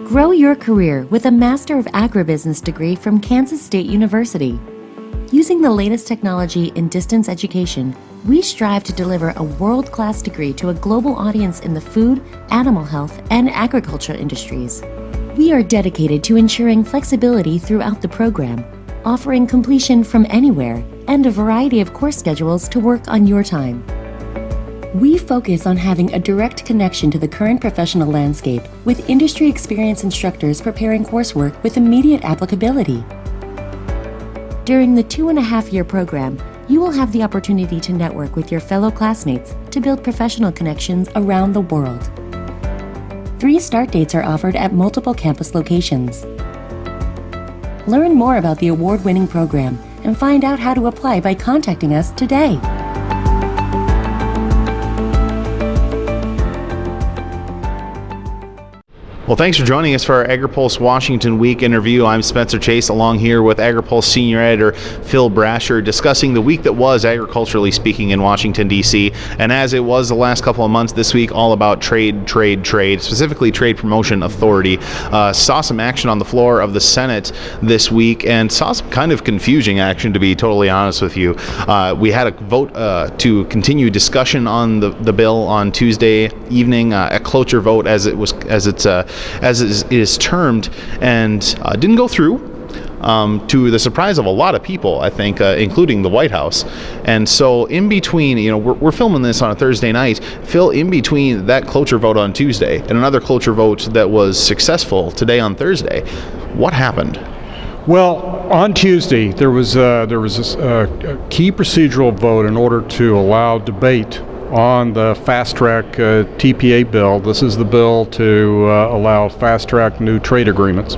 Grow your career with a Master of Agribusiness degree from Kansas State University. Using the latest technology in distance education, we strive to deliver a world-class degree to a global audience in the food, animal health, and agriculture industries. We are dedicated to ensuring flexibility throughout the program, offering completion from anywhere and a variety of course schedules to work on your time. We focus on having a direct connection to the current professional landscape with industry experienced instructors preparing coursework with immediate applicability. During the 2.5-year program, you will have the opportunity to network with your fellow classmates to build professional connections around the world. 3 start dates are offered at multiple campus locations. Learn more about the award-winning program and find out how to apply by contacting us today. Well, thanks for joining us for our Agri-Pulse Washington Week interview. I'm Spencer Chase, along here with Agri-Pulse Senior Editor Phil Brasher, discussing the week that was, agriculturally speaking, in Washington, D.C. And as it was the last couple of months, this week all about trade, specifically Trade Promotion Authority. Saw some action on the floor of the Senate this week and saw some kind of confusing action, to be totally honest with you. We had a vote to continue discussion on the bill on Tuesday evening, a cloture vote as it is termed, and didn't go through, to the surprise of a lot of people, I think, including the White House. And so in between, we're filming this on a Thursday night, Phil, in between that cloture vote on Tuesday and another cloture vote that was successful today on Thursday, what happened? Well, on Tuesday, there was a key procedural vote in order to allow debate on the fast-track TPA bill. This is the bill to allow fast-track new trade agreements.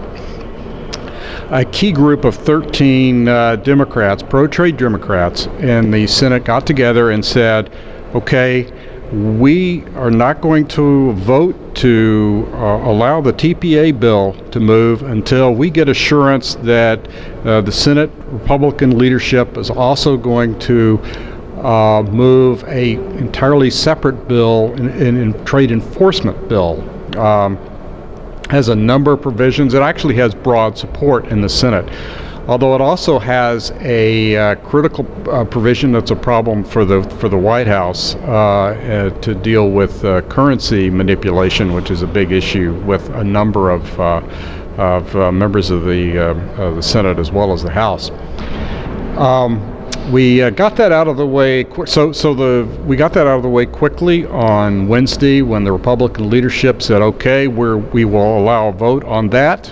A key group of 13 Democrats, pro-trade Democrats, in the Senate got together and said, okay, we are not going to vote to allow the TPA bill to move until we get assurance that the Senate Republican leadership is also going to move a entirely separate bill, in trade enforcement bill. Has a number of provisions. It actually has broad support in the Senate, although it also has a critical provision that's a problem for the White House to deal with currency manipulation, which is a big issue with a number of members of the Senate as well as the House. We got that out of the way. We got that out of the way quickly on Wednesday when the Republican leadership said, "Okay, we will allow a vote on that,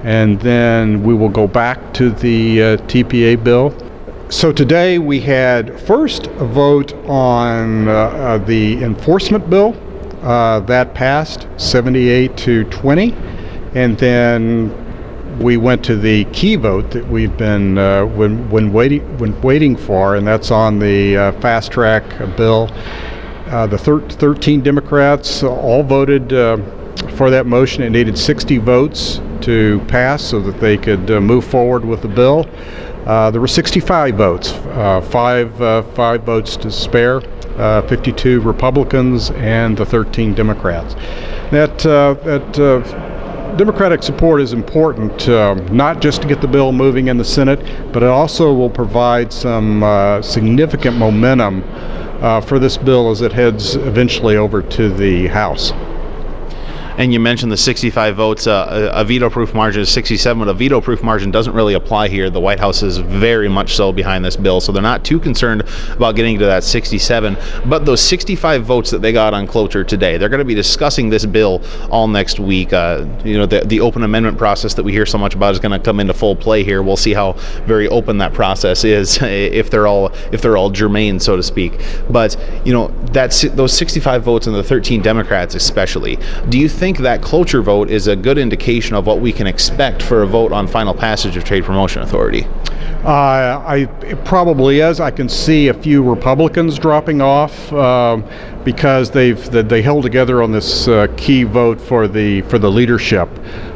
and then we will go back to the TPA bill." So today we had first a vote on the enforcement bill that passed 78-20, and then we went to the key vote that we've been waiting for, and that's on the fast track bill. The 13 Democrats all voted for that motion. It needed 60 votes to pass so that they could move forward with the bill. There were 65 votes, five votes to spare, 52 Republicans and the 13 Democrats. That Democratic support is important, not just to get the bill moving in the Senate, but it also will provide some significant momentum for this bill as it heads eventually over to the House. And you mentioned the 65 votes, a veto-proof margin is 67, but a veto-proof margin doesn't really apply here. The White House is very much so behind this bill, so they're not too concerned about getting to that 67. But those 65 votes that they got on cloture today, they're going to be discussing this bill all next week. The open amendment process that we hear so much about is going to come into full play here. We'll see how very open that process is, if they're all germane, so to speak. But those 65 votes and the 13 Democrats especially, do you think that cloture vote is a good indication of what we can expect for a vote on final passage of Trade Promotion Authority? It probably is. I can see a few Republicans dropping off because they held together on this key vote for the leadership,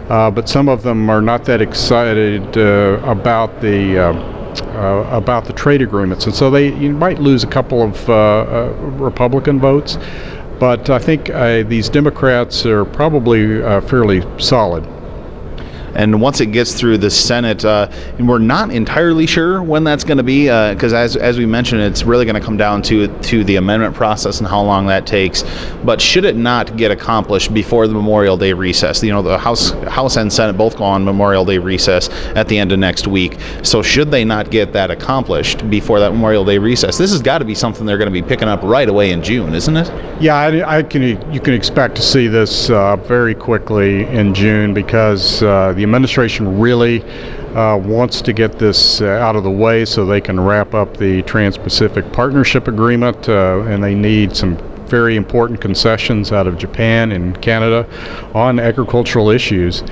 but some of them are not that excited about the trade agreements, and so you might lose a couple of Republican votes. But I think these Democrats are probably fairly solid. And once it gets through the Senate, we're not entirely sure when that's going to be, because as we mentioned, it's really going to come down to the amendment process and how long that takes. But should it not get accomplished before the Memorial Day recess, the House and Senate both go on Memorial Day recess at the end of next week. So should they not get that accomplished before that Memorial Day recess, this has got to be something they're going to be picking up right away in June, isn't it? Yeah, you can expect to see this very quickly in June, because the administration really wants to get this out of the way so they can wrap up the Trans-Pacific Partnership Agreement, and they need some very important concessions out of Japan and Canada on agricultural issues.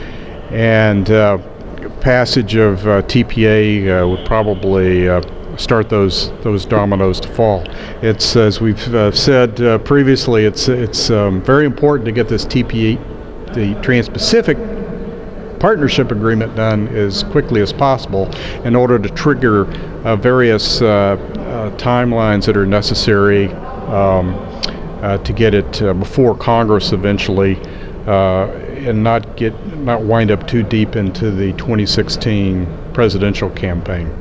And passage of TPA would probably start those dominoes to fall. It's, as we've said previously, it's very important to get this TPA, the Trans-Pacific Partnership Agreement, done as quickly as possible in order to trigger various timelines that are necessary to get it before Congress eventually, and not wind up too deep into the 2016 presidential campaign.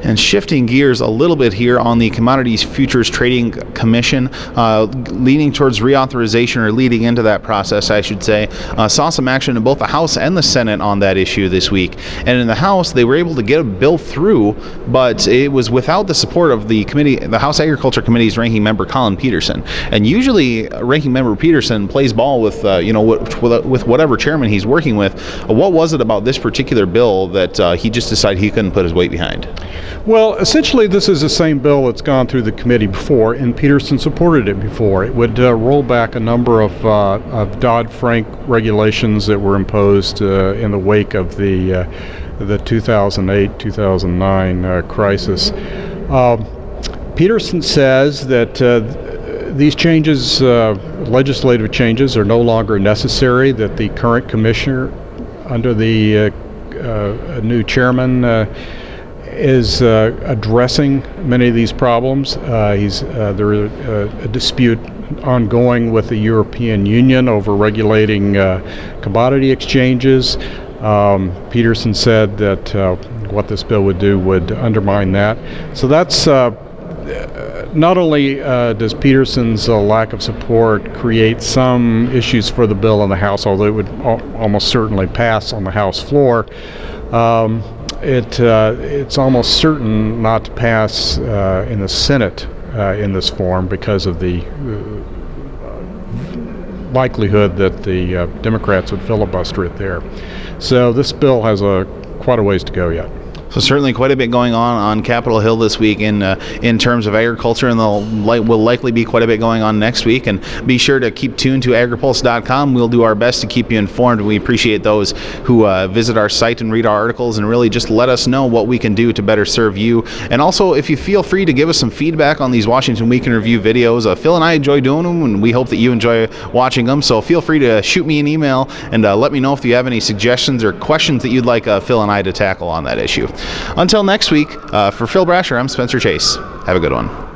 And shifting gears a little bit here on the Commodities Futures Trading Commission, leaning towards reauthorization, or leading into that process, I should say, saw some action in both the House and the Senate on that issue this week. And in the House, they were able to get a bill through, but it was without the support of the committee, the House Agriculture Committee's ranking member, Colin Peterson. And usually, ranking member Peterson plays ball with, with whatever chairman he's working with. What was it about this particular bill that he just decided he couldn't put his weight behind? Well, essentially, this is the same bill that's gone through the committee before, and Peterson supported it before. It would roll back a number of Dodd-Frank regulations that were imposed in the wake of the 2008-2009 crisis. Peterson says that these changes, legislative changes, are no longer necessary, that the current commissioner, under the new chairman, is addressing many of these problems. There is a dispute ongoing with the European Union over regulating commodity exchanges. Peterson said that what this bill would do would undermine that. So that's not only does Peterson's lack of support create some issues for the bill in the House, although it would almost certainly pass on the House floor, it's almost certain not to pass in the Senate in this form, because of the likelihood that the Democrats would filibuster it there. So this bill has quite a ways to go yet. So certainly quite a bit going on Capitol Hill this week in terms of agriculture, and will likely be quite a bit going on next week. And be sure to keep tuned to agripulse.com. We'll do our best to keep you informed. We appreciate those who visit our site and read our articles, and really just let us know what we can do to better serve you. And also, if you feel free to give us some feedback on these Washington Week in Review videos, Phil and I enjoy doing them, and we hope that you enjoy watching them. So feel free to shoot me an email and let me know if you have any suggestions or questions that you'd like Phil and I to tackle on that issue. Until next week, for Phil Brasher, I'm Spencer Chase. Have a good one.